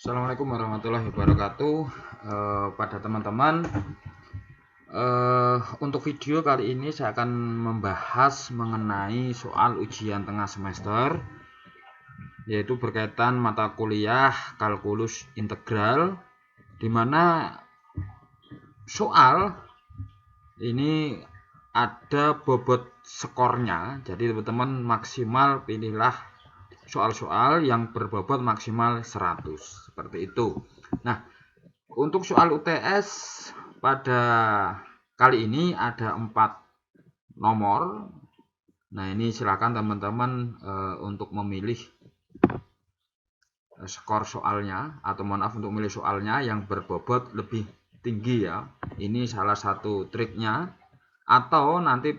Assalamualaikum warahmatullahi wabarakatuh. Pada teman-teman, untuk video kali ini saya akan membahas mengenai soal ujian tengah semester, yaitu berkaitan mata kuliah kalkulus integral, di mana soal ini ada bobot skornya. Jadi teman-teman maksimal pilihlah soal-soal yang berbobot maksimal 100, seperti itu. Nah, untuk soal UTS pada kali ini ada 4 nomor. Nah, ini silakan teman-teman untuk memilih skor soalnya, atau mohon maaf, untuk memilih soalnya yang berbobot lebih tinggi ya. Ini salah satu triknya. Atau nanti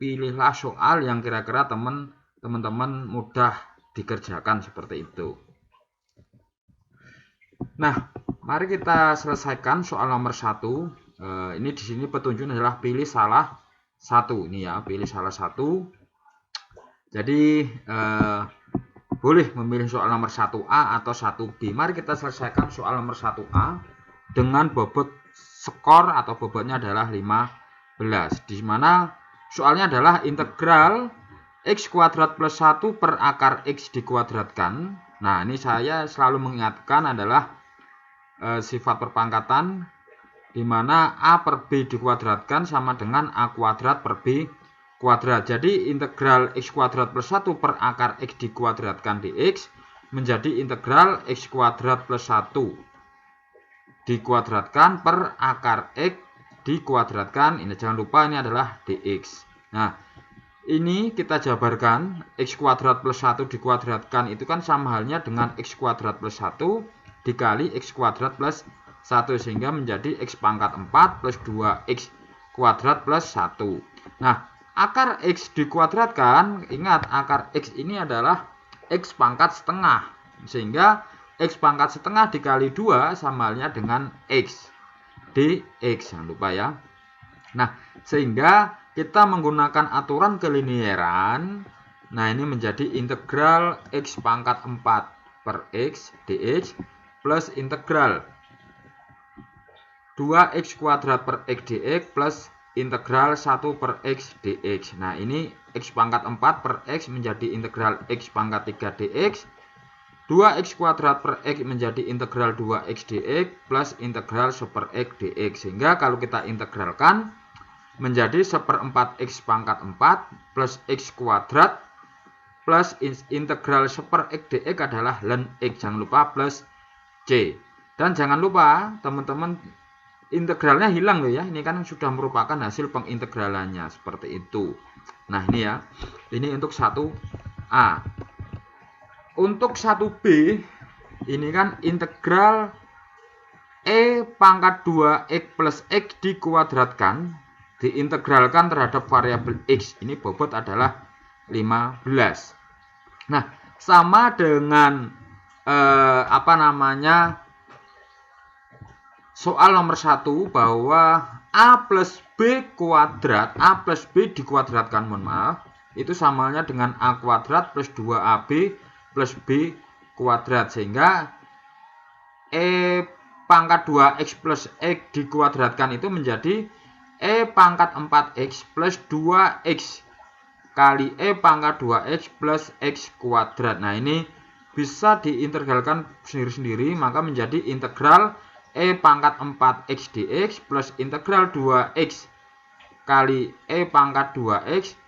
pilihlah soal yang kira-kira teman-teman mudah dikerjakan, seperti itu. Nah, mari kita selesaikan soal nomor 1. Ini di sini petunjuknya adalah pilih salah satu. Ini ya, pilih salah satu. Jadi boleh memilih soal nomor 1A atau 1B. Mari kita selesaikan soal nomor 1A dengan bobot skor atau bobotnya adalah 15. Di mana soalnya adalah integral x kuadrat plus 1 per akar x dikuadratkan. Nah, ini saya selalu mengingatkan adalah sifat perpangkatan, di mana a per b dikuadratkan sama dengan a kuadrat per b kuadrat. Jadi integral x kuadrat plus 1 per akar x dikuadratkan dx menjadi integral x kuadrat plus 1 dikuadratkan per akar x dikuadratkan. Ini jangan lupa, ini adalah dx. Nah, ini kita jabarkan, x kuadrat plus 1 dikuadratkan itu kan sama halnya dengan x kuadrat plus 1 dikali x kuadrat plus 1, sehingga menjadi x pangkat 4 plus 2x kuadrat plus 1. Nah, akar x dikuadratkan, ingat akar x ini adalah x pangkat setengah, sehingga x pangkat setengah dikali 2 sama halnya dengan x dx, jangan lupa ya. Nah, sehingga kita menggunakan aturan kelinieran. Nah, ini menjadi integral x pangkat 4 per x dx plus integral 2x kuadrat per x dx plus integral 1 per x dx. Nah, ini x pangkat 4 per x menjadi integral x pangkat 3 dx. 2x kuadrat per x menjadi integral 2x dx plus integral 1 per x dx. Sehingga kalau kita integralkan menjadi 1/4 x pangkat 4 plus x kuadrat plus integral 1 per x dx adalah ln x, jangan lupa, plus c. Dan jangan lupa teman-teman, integralnya hilang loh ya, ini kan sudah merupakan hasil pengintegralannya, seperti itu. Nah, ini ya, ini untuk 1A. Untuk 1B ini kan integral e pangkat 2x plus x dikuadratkan diintegralkan terhadap variabel x. Ini bobot adalah 15. Nah, sama dengan soal nomor 1, bahwa a plus b kuadrat, a plus b dikuadratkan, mohon maaf, itu samanya dengan a kuadrat plus 2ab plus b kuadrat, sehingga e pangkat 2x plus x dikuadratkan itu menjadi e pangkat 4x plus 2x kali e pangkat 2x plus x kuadrat. Nah, ini bisa diintegralkan sendiri-sendiri, maka menjadi integral e pangkat 4x dx plus integral 2x kali e pangkat 2x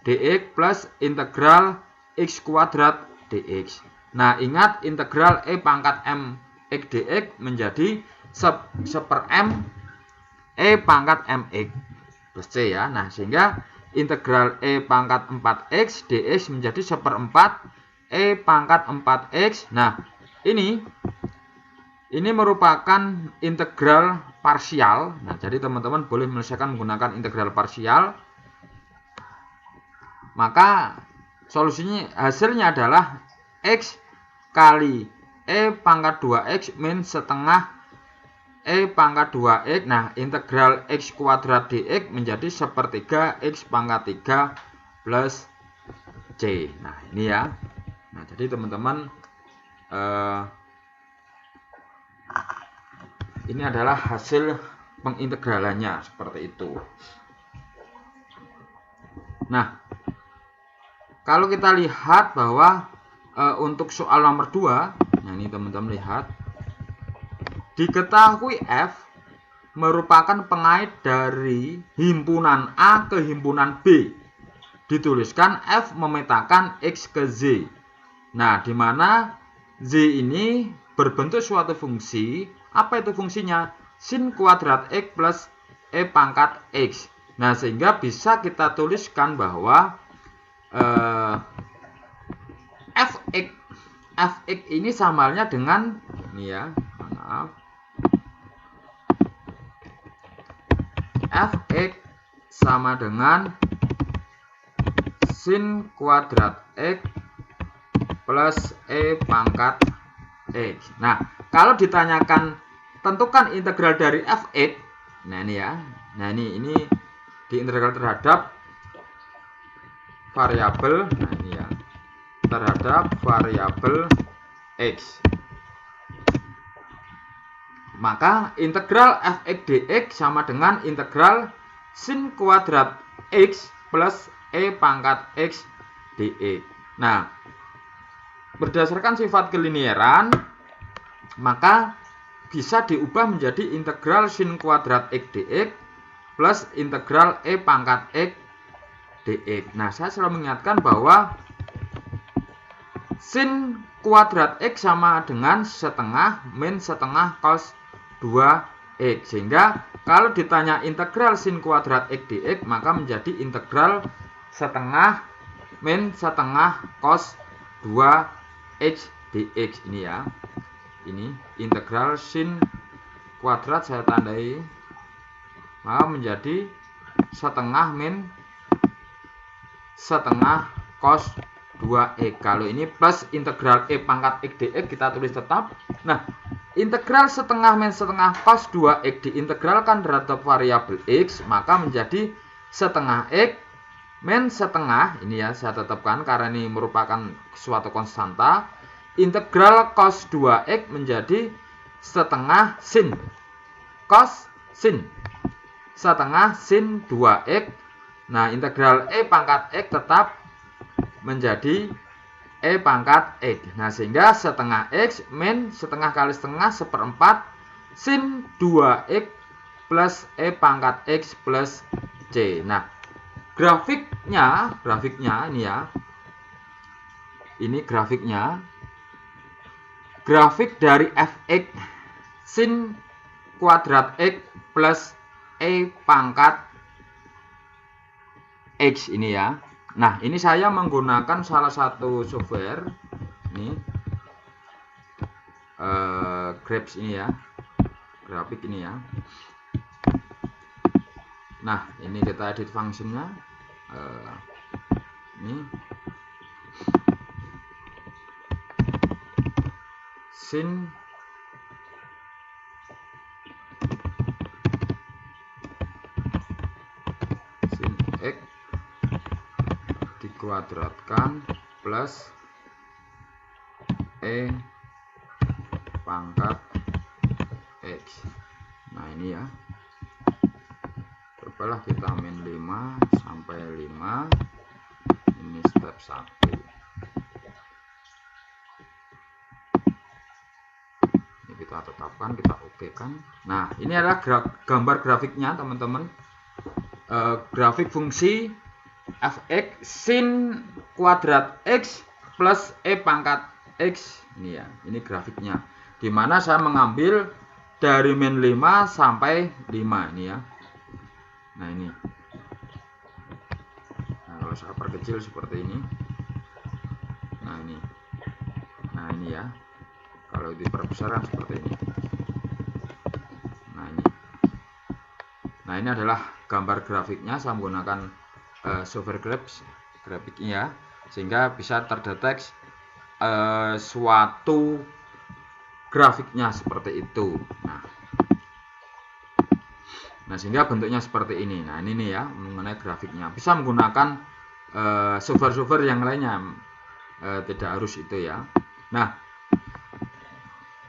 dx plus integral x kuadrat dx. Nah, ingat integral e pangkat m x dx menjadi 1/m e pangkat mx plus c ya. Nah, sehingga integral e pangkat 4x dx menjadi 1/4 e pangkat 4x. Nah, ini merupakan integral parsial. Nah, jadi teman-teman boleh menyelesaikan menggunakan integral parsial. Maka solusinya, hasilnya adalah x kali e pangkat 2x min setengah e pangkat 2x. Nah, integral x kuadrat dx menjadi 1/3 x pangkat 3 plus c. Nah, ini ya. Nah, jadi teman-teman Ini adalah hasil pengintegralannya seperti itu. Nah, kalau kita lihat bahwa untuk soal nomor 2, nah ini teman-teman lihat, diketahui F merupakan pengait dari himpunan A ke himpunan B. Dituliskan F memetakan X ke Z. Nah, di mana Z ini berbentuk suatu fungsi. Apa itu fungsinya? Sin kuadrat X plus E pangkat X. Nah, sehingga bisa kita tuliskan bahwa Fx ini samanya dengan ini ya, maaf, Fx sama dengan sin kuadrat X plus E pangkat X. Nah, kalau ditanyakan tentukan integral dari Fx, nah ini ya, nah ini diintegral terhadap variabel, nah ini ya, terhadap variabel X. Maka integral Fx dx sama dengan integral sin kuadrat X plus E pangkat X dx. Nah, berdasarkan sifat kelinieran, maka bisa diubah menjadi integral sin kuadrat X dx plus integral E pangkat X dx. Nah, saya selalu mengingatkan bahwa sin kuadrat X sama dengan setengah min setengah cos 2X. Sehingga kalau ditanya integral sin kuadrat X dx, maka menjadi integral setengah min setengah cos 2X dx. Ini ya, ini integral sin kuadrat saya tandai, maka menjadi setengah min setengah cos 2x. Kalau ini plus integral E pangkat X dx kita tulis tetap. Nah, integral setengah min setengah cos 2x diintegralkan terhadap variabel X, maka menjadi setengah X min setengah, ini ya saya tetapkan karena ini merupakan suatu konstanta, integral cos 2x menjadi setengah sin cos sin setengah sin 2x. Nah, integral E pangkat X tetap menjadi E pangkat X. Nah, sehingga setengah X min setengah kali setengah seperempat sin 2x plus E pangkat X plus C. Nah, grafiknya ini ya, ini grafiknya, grafik dari Fx sin kuadrat X plus E pangkat X ini ya. Nah, ini saya menggunakan salah satu software ini, Graph ini ya, grafik ini ya. Nah, ini kita edit fungsinya, ini sin X dikuadratkan plus E pangkat X. Nah, ini ya, cobalah kita min 5 sampai 5, ini step 1. Ini kita tetapkan, kita oke kan. Nah, ini adalah gambar grafiknya teman-teman, grafik fungsi Fx sin kuadrat X plus E pangkat X. Ini ya, ini grafiknya, dimana saya mengambil dari min 5 sampai 5 ini ya. Nah, ini, nah kalau saya perkecil seperti ini, nah ini ya, kalau diperbesar seperti ini. Nah, ini adalah gambar grafiknya. Saya menggunakan software grafiknya ya, sehingga bisa terdeteksi suatu grafiknya seperti itu. Nah, sehingga bentuknya seperti ini. Nah, ini nih ya, mengenai grafiknya. Bisa menggunakan software-software yang lainnya, tidak harus itu ya. Nah,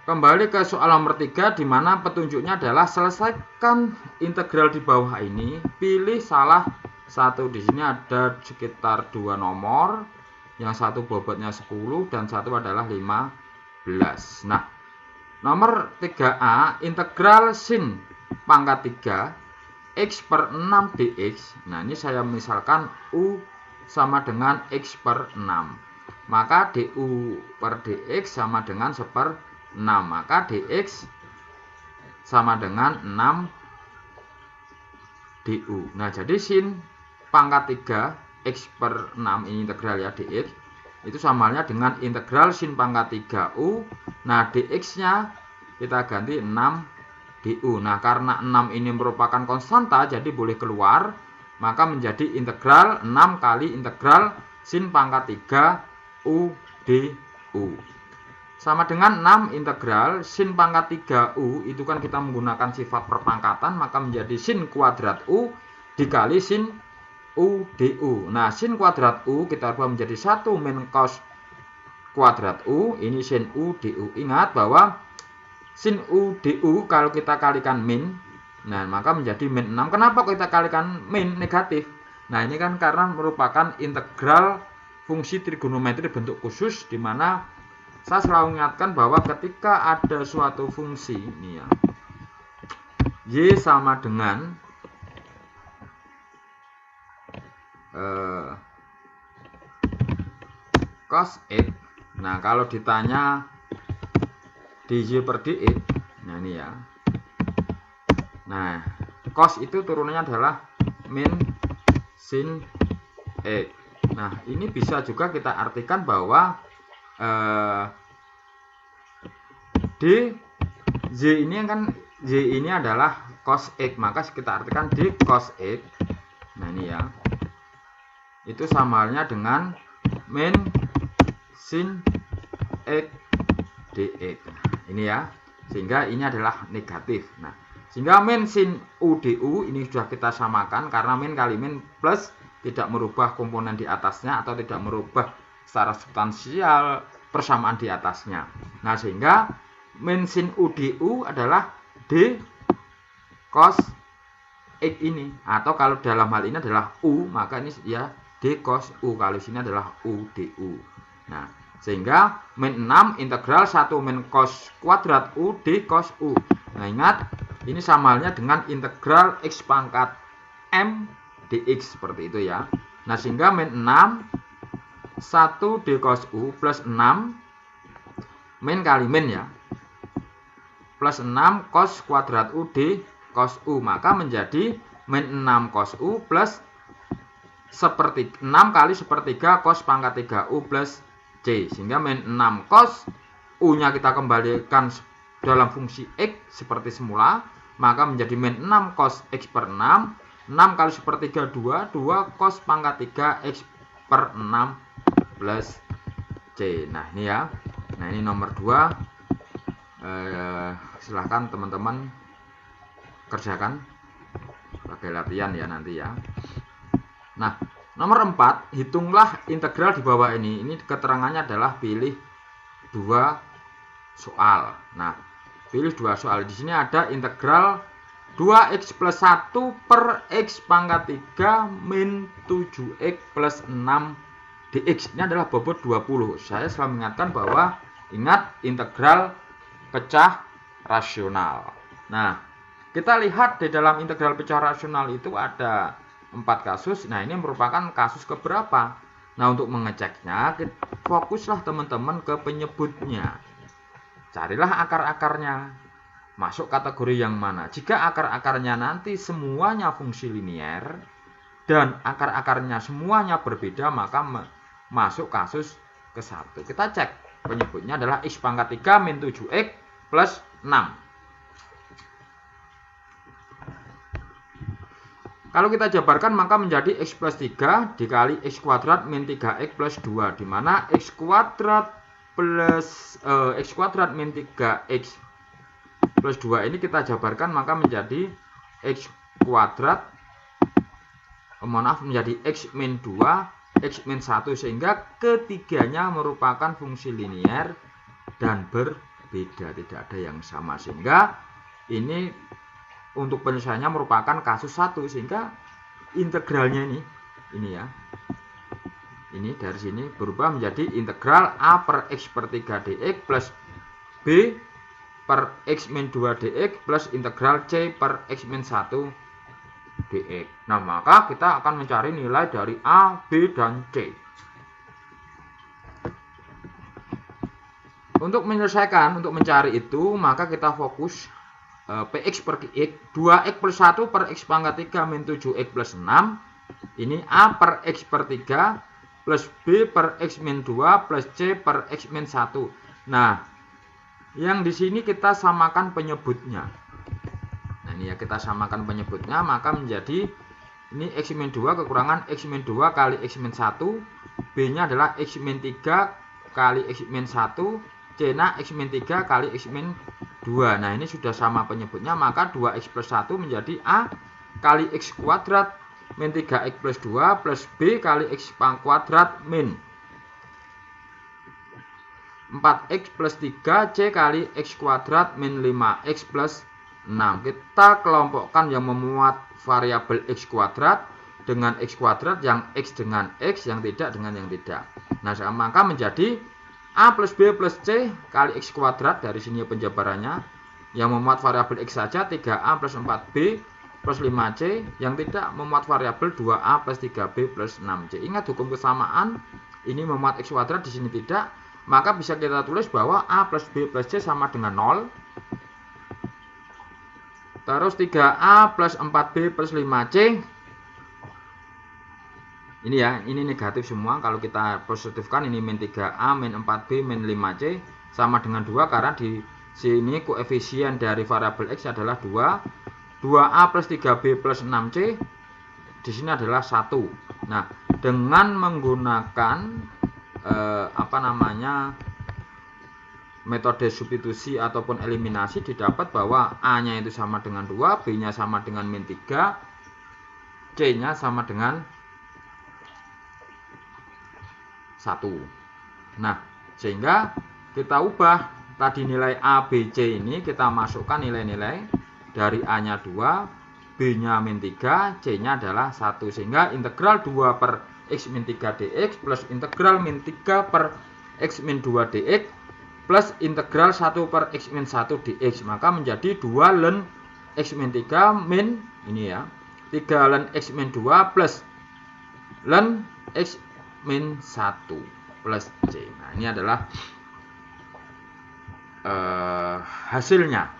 kembali ke soal nomor 3, di mana petunjuknya adalah selesaikan integral di bawah ini, pilih salah satu. Di sini ada sekitar 2 nomor, yang satu bobotnya 10 dan satu adalah 15. Nah, nomor 3A, integral sin pangkat 3 x per 6 dx. Nah, ini saya misalkan u sama dengan x per 6. Maka du per dx sama dengan 1/6. Maka dx sama dengan 6 du. Nah, jadi sin pangkat 3 x per 6 ini integral ya dx. Itu sama halnya dengan integral sin pangkat 3u. Nah, dx-nya kita ganti 6 du. Nah, karena 6 ini merupakan konstanta, jadi boleh keluar. Maka menjadi integral 6 kali integral sin pangkat 3 u du. Sama dengan 6 integral sin pangkat 3u, itu kan kita menggunakan sifat perpangkatan, maka menjadi sin kuadrat u dikali sin u du. Nah, sin kuadrat u kita ubah menjadi 1 min cos kuadrat u, ini sin u du. Ingat bahwa sin u du kalau kita kalikan min, nah maka menjadi min 6. Kenapa kita kalikan min negatif? Nah, ini kan karena merupakan integral fungsi trigonometri bentuk khusus, di mana saya selalu ingatkan bahwa ketika ada suatu fungsi ini ya, y sama dengan cos x. Nah, kalau ditanya dy per dx, nah ini ya. Nah, cos itu turunannya adalah min sin x. Nah, ini bisa juga kita artikan bahwa dy ini adalah cos x, maka kita artikan d cos x. Nah, ini ya, itu sama halnya dengan min sin x dx. Nah, ini ya, sehingga ini adalah negatif. Nah, sehingga min sin u du ini sudah kita samakan, karena min kali min plus tidak merubah komponen di atasnya atau tidak merubah secara substansial persamaan di atasnya. Nah, sehingga min sin u du adalah d cos x ini, atau kalau dalam hal ini adalah u, maka ini ya d cos u, kalau sini adalah u du. Nah, sehingga min 6 integral 1 min cos kuadrat u d cos u. Nah, ingat ini sama halnya dengan integral x pangkat m dx, seperti itu ya. Nah, sehingga min 6 1 d cos u plus 6 min kali min ya, plus 6 cos kuadrat u d cos u, maka menjadi min 6 cos u plus 6 kali sepertiga cos pangkat 3u plus c, sehingga min 6 cos u nya kita kembalikan dalam fungsi x seperti semula, maka menjadi min 6 cos x per 6, 6 kali sepertiga 2 cos pangkat 3 x per 6 plus c. Nah, ini ya. Nah, ini nomor 2. Silahkan teman-teman kerjakan sebagai latihan ya nanti ya. Nah, nomor 4, hitunglah integral di bawah ini. Ini keterangannya adalah pilih 2 soal. Nah, pilih 2 soal. Di sini ada integral 2x plus 1 per x pangkat 3 min 7x plus 6 dx. Ini adalah bobot 20. Saya selalu mengingatkan bahwa ingat integral pecah rasional. Nah, kita lihat di dalam integral pecah rasional itu ada 4 kasus. Nah, ini merupakan kasus keberapa? Nah, untuk mengeceknya, fokuslah teman-teman ke penyebutnya. Carilah akar-akarnya. Masuk kategori yang mana? Jika akar-akarnya nanti semuanya fungsi linier dan akar-akarnya semuanya berbeda, maka masuk kasus ke-1. Kita cek. Penyebutnya adalah x pangkat 3 min 7x plus 6. Kalau kita jabarkan, maka menjadi x plus 3 dikali x kuadrat min 3x plus 2, di mana x kuadrat min 3x plus 2 ini kita jabarkan, maka menjadi x kuadrat menjadi x min 2 x min 1, sehingga ketiganya merupakan fungsi linier dan beda, tidak ada yang sama, sehingga ini untuk penyelesaiannya merupakan kasus 1, sehingga integralnya ini ya, ini dari sini berubah menjadi integral A per X per 3 dx plus B per X min 2 dx plus integral C per X min 1 dx. Nah, maka kita akan mencari nilai dari A, B, dan C. Untuk menyelesaikan, untuk mencari itu, maka kita fokus Px per X, 2x plus 1 per X pangkat 3 min 7x plus 6. Ini A per X per 3 plus B per X min 2 plus C per X min 1. Nah, yang di sini kita samakan penyebutnya. Nah, ini ya, kita samakan penyebutnya, maka menjadi ini X min 2 kekurangan X min 2 kali X min 1. B-nya adalah X min 3 kali X min 1. C-nya X min 3 kali X min 2. Nah, ini sudah sama penyebutnya, maka 2x plus 1 menjadi A kali X kuadrat min 3x plus 2 plus B kali X kuadrat min 4x plus 3 C kali X kuadrat min 5x plus 6. Kita kelompokkan yang memuat variabel X kuadrat dengan X kuadrat, yang X dengan X, yang tidak dengan yang tidak. Nah, maka menjadi A plus B plus C kali X kuadrat, dari sini penjabarannya, yang memuat variabel X saja 3A plus 4B plus 5C, yang tidak memuat variabel 2A plus 3B plus 6C. Ingat hukum kesamaan, ini memuat X kuadrat, di sini tidak, maka bisa kita tulis bahwa A plus B plus C sama dengan 0. Terus 3A plus 4B plus 5C, ini ya, ini negatif semua. Kalau kita positifkan, ini min 3A min 4B min 5C sama dengan 2, karena di sini koefisien dari variabel X adalah 2. 2A plus 3B plus 6C di sini adalah 1. Nah, dengan menggunakan metode substitusi ataupun eliminasi, didapat bahwa A-nya itu sama dengan 2, B-nya sama dengan min 3, C-nya sama dengan 1. Nah, sehingga kita ubah tadi nilai A, B, C ini, kita masukkan nilai-nilai dari A-nya 2, B-nya min 3, C-nya adalah 1. Sehingga integral 2 per X min 3 dx plus integral min 3 per X min 2 dx plus integral 1 per X min 1 dx. Maka menjadi 2 ln X min 3 min, ini ya, 3 ln X min 2 plus ln X min 1 plus C. Nah, ini adalah hasilnya.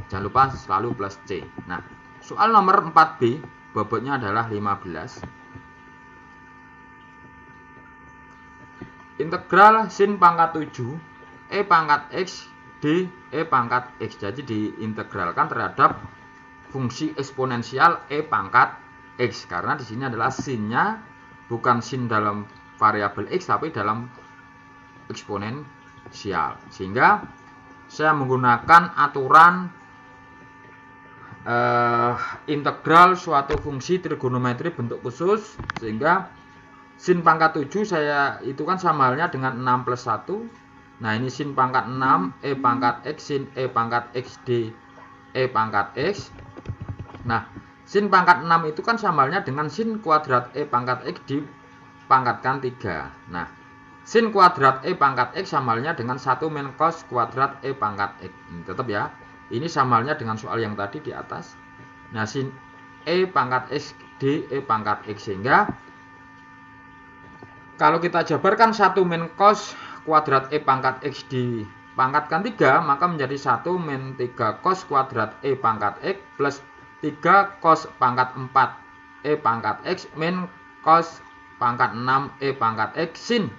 Jangan lupa selalu plus C. Nah, soal nomor 4B, bobotnya adalah 15. Integral sin pangkat 7 E pangkat X D E pangkat X. Jadi diintegralkan terhadap fungsi eksponensial E pangkat X, karena di sini adalah sinnya bukan sin dalam variabel X, tapi dalam eksponensial. Sehingga saya menggunakan aturan integral suatu fungsi trigonometri bentuk khusus, sehingga sin pangkat 7 saya itu kan sama halnya dengan 6 plus 1. Nah, ini sin pangkat 6 E pangkat X sin E pangkat X D E pangkat X. Nah, sin pangkat 6 itu kan sama halnya dengan sin kuadrat E pangkat X dipangkatkan 3. Nah, sin kuadrat E pangkat X sama halnya dengan 1 min cos kuadrat E pangkat X. Ini tetap ya, ini sama halnya dengan soal yang tadi di atas. Nah, sin E pangkat X D E pangkat X, sehingga kalau kita jabarkan 1 min cos kuadrat E pangkat X dipangkatkan 3, maka menjadi 1 min 3 cos kuadrat E pangkat X plus 3 cos pangkat 4 E pangkat X min cos pangkat 6 E pangkat X sin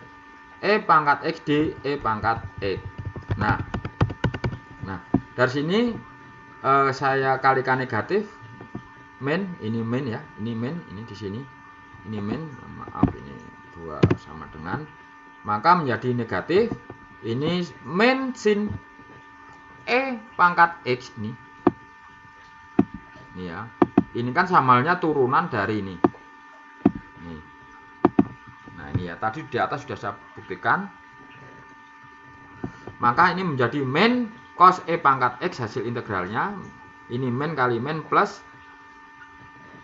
E pangkat X D E pangkat X. Nah, dari sini saya kalikan negatif min, ini min ya, ini min, ini di sini, ini min, maaf ini 2 sama dengan, maka menjadi negatif. Ini min sin E pangkat X ini ya, ini kan samalnya turunan dari ini. Nah, ini ya, tadi di atas sudah saya buktikan. maka ini menjadi min cos E pangkat X hasil integralnya. Ini min kali min plus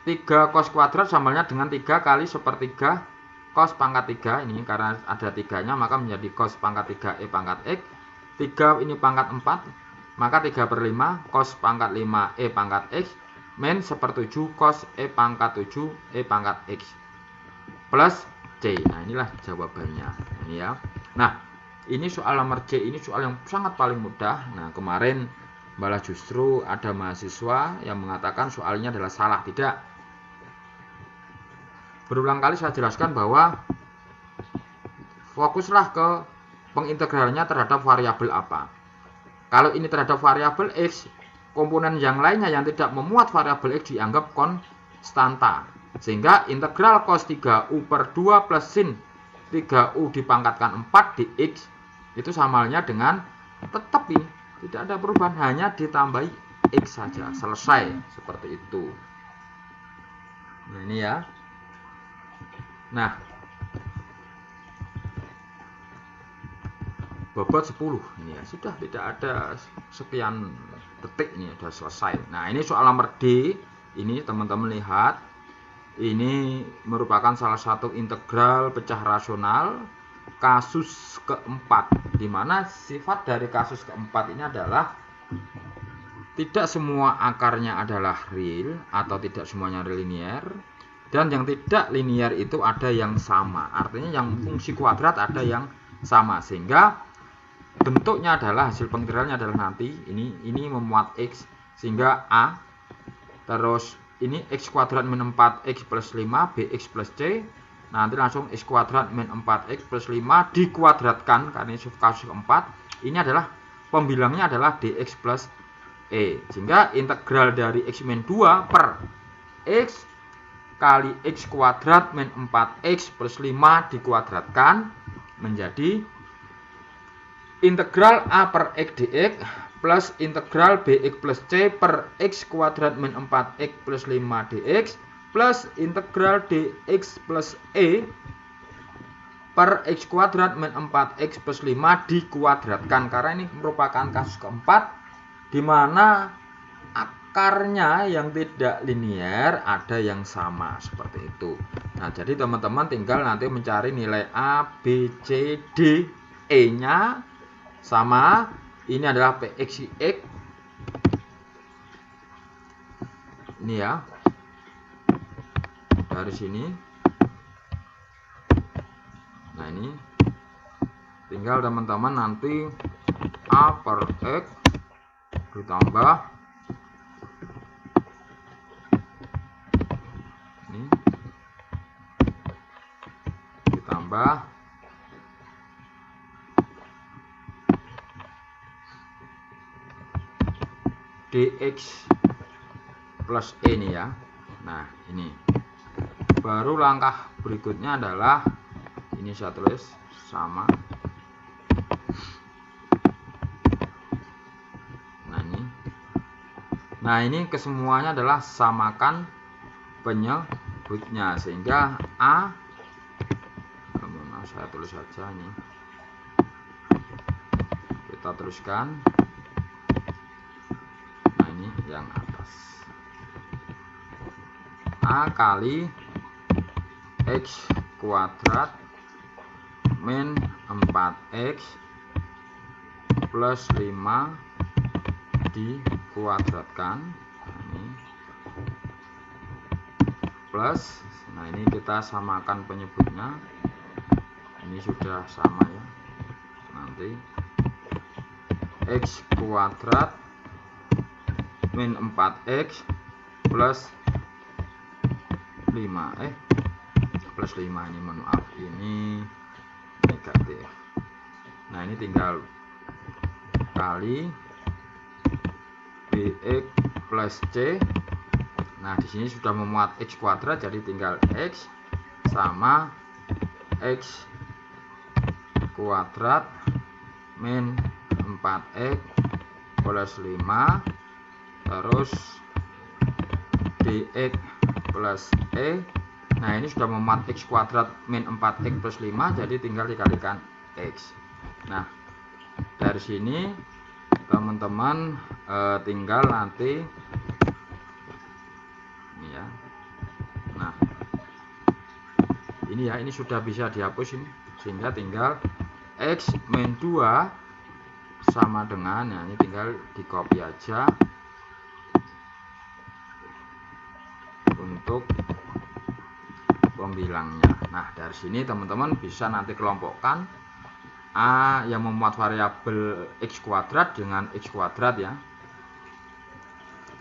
3 cos kuadrat samanya dengan 3 kali sepertiga cos pangkat 3. Ini karena ada 3-nya maka menjadi cos pangkat 3 E pangkat X. 3 ini pangkat 4, maka 3/5 cos pangkat 5 E pangkat X min 1/7 cos E pangkat 7 E pangkat X plus C. Nah inilah jawabannya ini ya. Nah ini soal nomor C, ini soal yang sangat paling mudah. Nah kemarin malah justru ada mahasiswa yang mengatakan soalnya adalah salah. Tidak, berulang kali saya jelaskan bahwa fokuslah ke pengintegralnya terhadap variabel apa. Kalau ini terhadap variabel X, komponen yang lainnya yang tidak memuat variabel X dianggap konstanta. Sehingga integral cos 3U per 2 plus sin 3U dipangkatkan 4 dx itu samanya dengan tetap ini. Tidak ada perubahan, hanya ditambahi X saja. Selesai, seperti itu. Nah ini ya. Nah, bobot 10 ini ya, sudah tidak ada sekian detik, ini sudah selesai. Nah ini soal nomor D. Ini teman-teman lihat, ini merupakan salah satu integral pecah rasional kasus keempat, di mana sifat dari kasus keempat ini adalah tidak semua akarnya adalah real atau tidak semuanya linear, dan yang tidak linear itu ada yang sama, artinya yang fungsi kuadrat ada yang sama, sehingga bentuknya adalah hasil pengintegralnya adalah nanti ini memuat X, sehingga A, terus ini X kuadrat min 4X plus 5 BX plus C, nanti langsung X kuadrat min 4X plus 5 dikuadratkan, karena ini kasus keempat, ini adalah pembilangnya adalah DX plus E, sehingga integral dari X min 2 per X kali X kuadrat min 4X plus 5 dikuadratkan menjadi integral A per X dx plus integral Bx plus C per X kuadrat min 4X plus 5 dx plus integral dx plus E per X kuadrat min 4X plus 5 dikuadratkan, karena ini merupakan kasus keempat di mana akarnya yang tidak linear ada yang sama, seperti itu. Nah jadi teman-teman tinggal nanti mencari nilai A, B, C, D, E nya sama. Ini adalah PX X ini ya, dari sini. Nah ini tinggal teman-teman nanti A per X ditambah ini ditambah dx plus E ini ya. Nah ini baru langkah berikutnya adalah ini saya tulis sama. Nah ini kesemuanya adalah samakan penyebutnya, sehingga A, saya tulis saja ini, kita teruskan. Nah ini yang atas, A kali X kuadrat min 4X plus 5 dikuadratkan ini plus, nah ini kita samakan penyebutnya, ini sudah sama ya, nanti X kuadrat min 4X plus 5 plus 5 ini, mohon maaf ini negatif. Nah ini tinggal kali Bx plus C. Nah di sini sudah memuat X kuadrat, jadi tinggal X sama X kuadrat min 4X plus 5 terus dx plus E. Nah ini sudah memuat X kuadrat min 4X plus 5, jadi tinggal dikalikan X. Nah dari sini teman-teman tinggal nanti ini ya. Nah, ini ya, ini sudah bisa dihapus ini, sehingga tinggal X min 2 sama dengan, ya ini tinggal di copy aja untuk pembilangnya. Nah, dari sini teman-teman bisa nanti kelompokkan A yang memuat variabel X kuadrat dengan X kuadrat ya.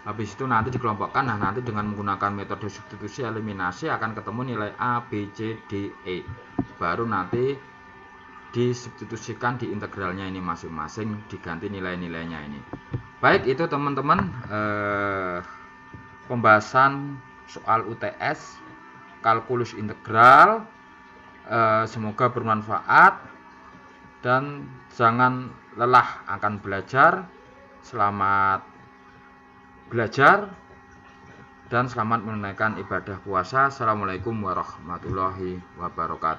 Habis itu nanti dikelompokkan. Nah, nanti dengan menggunakan metode substitusi eliminasi akan ketemu nilai A, B, C, D, E. Baru nanti disubstitusikan di integralnya ini masing-masing, diganti nilai-nilainya ini. Baik, itu teman-teman pembahasan soal UTS kalkulus integral. Semoga bermanfaat dan jangan lelah akan belajar. Selamat belajar dan selamat menunaikan ibadah puasa. Assalamualaikum warahmatullahi wabarakatuh.